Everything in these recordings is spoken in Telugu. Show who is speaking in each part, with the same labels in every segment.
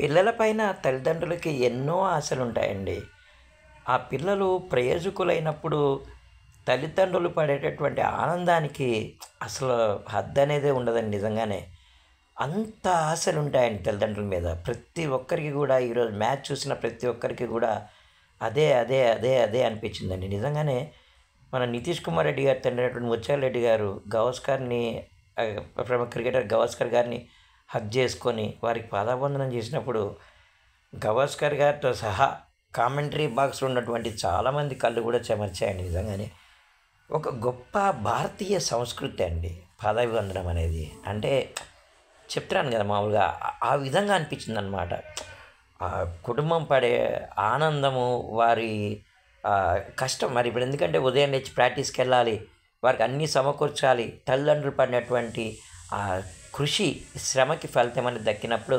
Speaker 1: పిల్లలపైన తల్లిదండ్రులకి ఎన్నో ఆశలుంటాయండి. ఆ పిల్లలు ప్రయోజకులైనప్పుడు తల్లిదండ్రులు పడేటటువంటి ఆనందానికి అసలు హద్దనేదే ఉండదండి నిజంగానే. అంత ఆశలుంటాయండి తల్లిదండ్రుల మీద. ప్రతి ఒక్కరికి గూడా ఈరోజు మ్యాచ్ చూసిన ప్రతి ఒక్కరికి గూడా అదే, అదే, అదే, అదే అనిపించిందండి. నిజంగానే మన 'నితీష్ కుమార్ రెడ్డి' గారి తండ్రి అయినటువంటి ముత్యాల రెడ్డి గారు గవాస్కర్‌ని ఆహ్, ప్రముఖ క్రికెటర్ గవాస్కర్ గారిని హగ్ చేసుకొని వారికి పాదాభివందనం చేసినప్పుడు గవాస్కర్ గారితో సహా కామెంటరీ బాక్స్‌లో ఉన్నటువంటి చాలామంది కళ్ళు కూడా చెమర్చాయండి నిజంగానే. ఒక గొప్ప భారతీయ సంస్కృతి అండి పాదాభివందనం అనేది. అంటే చెప్తున్నాను కదా మామూలుగా ఆ విధంగా అనిపించిందనమాట. ఆ కుటుంబం పడే ఆనందము, వారి కష్టం మరి ఇప్పుడు ఎందుకంటే ఉదయం లేచి ప్రాక్టీస్‌కెళ్ళాలి. వారికి అన్నీ సమకూర్చాలి. తల్లిదండ్రులు పడినటువంటి ఆ కృషి, శ్రమకి ఫలితం అనేది దక్కినప్పుడు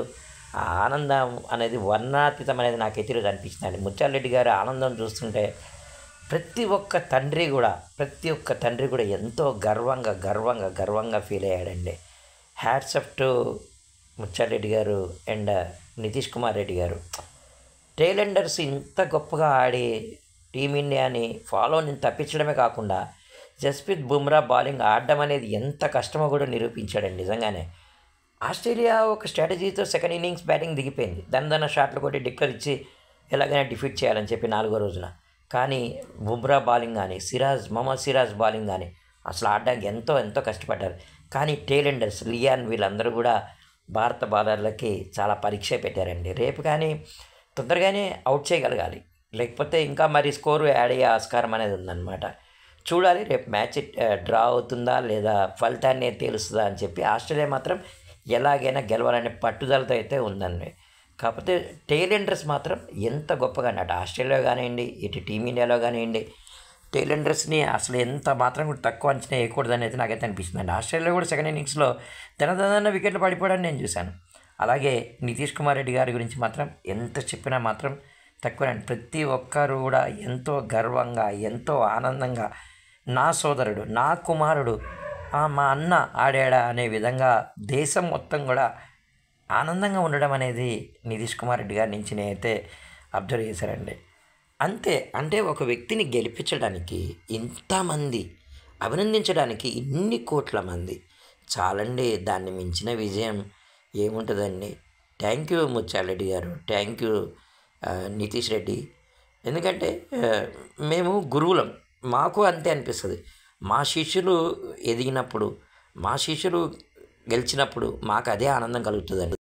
Speaker 1: ఆ ఆనందం అనేది వర్ణనాతీతం అనేది నాకైతే ఈరోజు అనిపించిందండి. ముత్యాలరెడ్డి గారి ఆనందం చూస్తుంటే ప్రతి ఒక్క తండ్రి కూడా ఎంతో గర్వంగా ఫీల్ అయ్యాడండి. హ్యాట్స్ ఆఫ్ టు ముత్యాలరెడ్డి గారు అండ్ నితీష్ కుమార్ రెడ్డి గారు. టైలెండర్స్ ఇంత గొప్పగా ఆడి టీమిండియాని ఫాలోని తప్పించడమే కాకుండా జస్ప్రీత్ బుమ్రా బౌలింగ్ ఆడడం అనేది ఎంత కష్టమో కూడా నిరూపించాడండి నిజంగానే. ఆస్ట్రేలియా ఒక స్ట్రాటజీతో సెకండ్ ఇన్నింగ్స్ బ్యాటింగ్ దిగిపోయింది. దన షాట్లు కొట్టి డిక్లేర్ ఇచ్చి ఎలాగైనా డిఫీట్ చేయాలని చెప్పి 4వ రోజున. కానీ బుమ్రా బౌలింగ్ గానీ, మొహమ్మద్ సిరాజ్ బౌలింగ్ గానీ అసలు ఆడడానికి ఎంతో కష్టపడ్డారు. కానీ టైలెండర్స్, లియాన్ వీళ్ళందరూ కూడా భారత బౌలర్లకి చాలా పరీక్ష పెట్టారండి. రేపు కానీ తొందరగానే అవుట్ చేయగలగాలి. లేకపోతే ఇంకా మరి స్కోరు యాడ్ అయ్యే ఆస్కారం అనేది ఉందన్నమాట. చూడాలి రేపు మ్యాచ్ డ్రా అవుతుందా లేదా ఫలితాన్ని తేలుస్తుందా అని చెప్పి. ఆస్ట్రేలియా మాత్రం ఎలాగైనా గెలవాలనే పట్టుదలతో అయితే ఉందండి. కాకపోతే టైలెండర్స్ మాత్రం ఎంత గొప్పగా అటు ఆస్ట్రేలియా కానివ్వండి, ఇటు టీమిండియాలో కానివ్వండి, టైలెండర్స్ని అసలు ఎంత మాత్రం కూడా తక్కువ అంచనా వేయకూడదని అయితే నాకైతే అనిపిస్తుందండి. ఆస్ట్రేలియా కూడా సెకండ్ ఇన్నింగ్స్లో దన వికెట్లు పడిపోవడాన్ని నేను చూశాను. అలాగే నితీష్ కుమార్ రెడ్డి గారి గురించి మాత్రం ఎంత చెప్పినా మాత్రం తక్కువేనండి. ప్రతి ఒక్కరు కూడా ఎంతో గర్వంగా, ఎంతో ఆనందంగా నా సోదరుడు, నా కుమారుడు, మా అన్న ఆడాడా అనే విధంగా దేశం మొత్తం కూడా ఆనందంగా ఉండడం అనేది నితీష్ కుమార్ రెడ్డి గారి నుంచి నేనైతే అబ్జర్వ్ చేశానండి. అంతే అంటే ఒక వ్యక్తిని గెలిపించడానికి ఇంతమంది, అభినందించడానికి ఇన్ని కోట్ల మంది చాలండి. దాన్ని మించిన విజయం ఏముంటుందండి. థ్యాంక్ యూ ముత్యాలరెడ్డి గారు, థ్యాంక్ యూ నితీష్ రెడ్డి. ఎందుకంటే మేము గురువులం, మాకు అంతే అనిపిస్తుంది. మా శిష్యులు ఎదిగినప్పుడు, మా శిష్యులు గెలిచినప్పుడు మాకు అదే ఆనందం కలుగుతుందండి.